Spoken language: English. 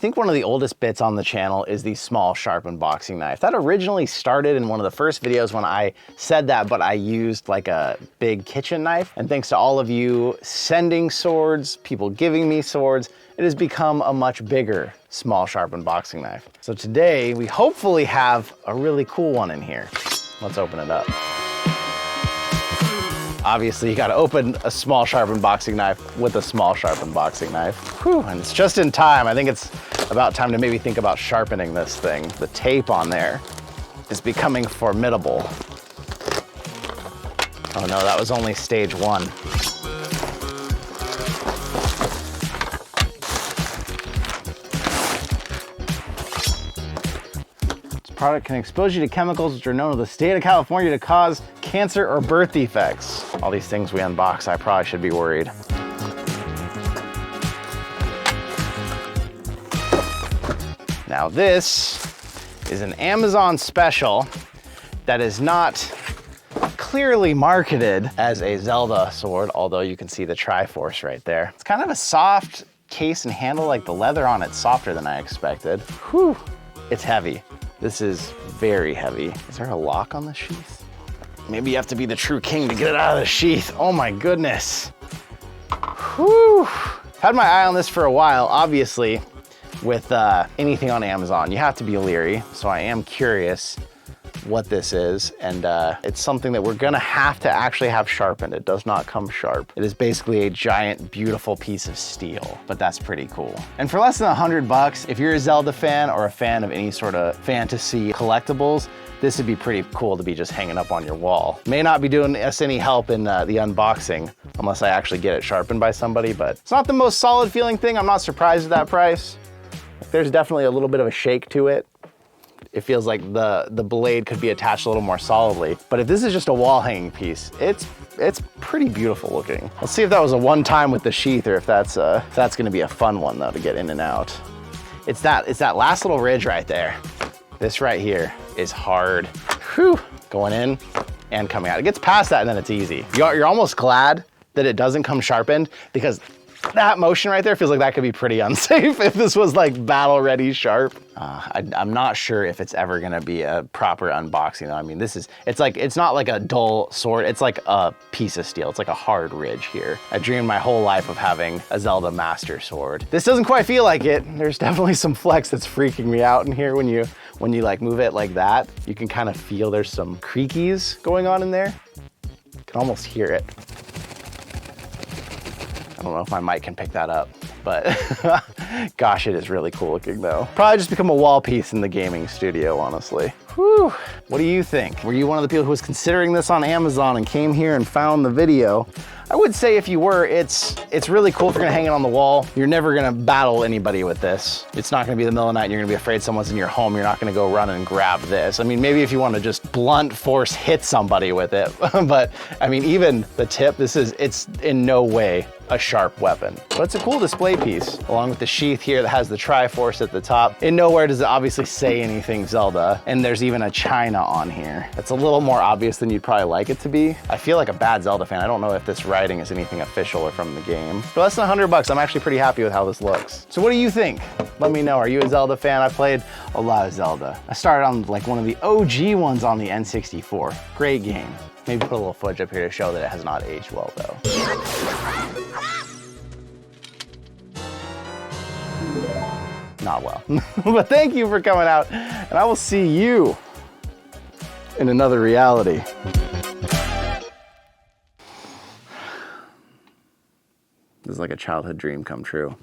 think one of the oldest bits on the channel is the small sharp unboxing knife. That originally started in one of the first videos when I said that, but I used like a big kitchen knife. And thanks to all of you sending swords, people giving me swords, it has become a much bigger small sharp unboxing knife. So today we hopefully have a really cool one in here. Let's open it up. Obviously, you gotta open a small sharp unboxing knife with a small sharp unboxing knife. Whew, and it's just in time. I think it's about time to maybe think about sharpening this thing. The tape on there is becoming formidable. Oh no, that was only stage 1. This product can expose you to chemicals which are known to the state of California to cause cancer or birth defects. All these things we unbox, I probably should be worried. Now this is an Amazon special that is not clearly marketed as a Zelda sword, although you can see the Triforce right there. It's kind of a soft case and handle, like the leather on it's softer than I expected. Whew, it's heavy. This is very heavy. Is there a lock on the sheath? Maybe you have to be the true king to get it out of the sheath. Oh my goodness. Whew. Had my eye on this for a while. Obviously, with anything on Amazon, you have to be leery. So I am curious what this is. And it's something that we're gonna have to actually have sharpened. It does not come sharp. It is basically a giant, beautiful piece of steel, but that's pretty cool. And for less than $100, if you're a Zelda fan or a fan of any sort of fantasy collectibles, this would be pretty cool to be just hanging up on your wall. May not be doing us any help in the unboxing unless I actually get it sharpened by somebody, but it's not the most solid feeling thing. I'm not surprised at that price. There's definitely a little bit of a shake to it. It feels like the blade could be attached a little more solidly. But if this is just a wall hanging piece, it's pretty beautiful looking. Let's see if that was a one time with the sheath or if that's gonna be a fun one though to get in and out. It's that last little ridge right there. This right here is hard. Whew, going in and coming out. It gets past that and then it's easy. You're almost glad that it doesn't come sharpened because that motion right there feels like that could be pretty unsafe if this was like battle ready sharp. I'm not sure if it's ever gonna be a proper unboxing though. I mean, it's not like a dull sword, it's like a piece of steel. It's like a hard ridge here. I dreamed my whole life of having a Zelda Master Sword. This doesn't quite feel like it. There's definitely some flex that's freaking me out in here when you like move it like that. You can kind of feel there's some creakies going on in there. You can almost hear it. I don't know if my mic can pick that up, but gosh, it is really cool looking though. Probably just become a wall piece in the gaming studio, honestly. Whew. What do you think? Were you one of the people who was considering this on Amazon and came here and found the video? I would say if you were, it's really cool if you're gonna hang it on the wall. You're never gonna battle anybody with this. It's not gonna be the middle of the night and you're gonna be afraid someone's in your home. You're not gonna go run and grab this. I mean, maybe if you wanna just blunt force hit somebody with it, but I mean, even the tip, it's in no way a sharp weapon. But it's a cool display piece, along with the sheath here that has the Triforce at the top. In nowhere does it obviously say anything Zelda, and there's even a China on here. It's a little more obvious than you'd probably like it to be. I feel like a bad Zelda fan. I don't know if this writing is anything official or from the game. For less than $100, I'm actually pretty happy with how this looks. So what do you think? Let me know. Are you a Zelda fan? I played a lot of Zelda. I started on like one of the OG ones on the N64. Great game. Maybe put a little footage up here to show that it has not aged well though. Not well. But thank you for coming out, and I will see you in another reality. This is like a childhood dream come true.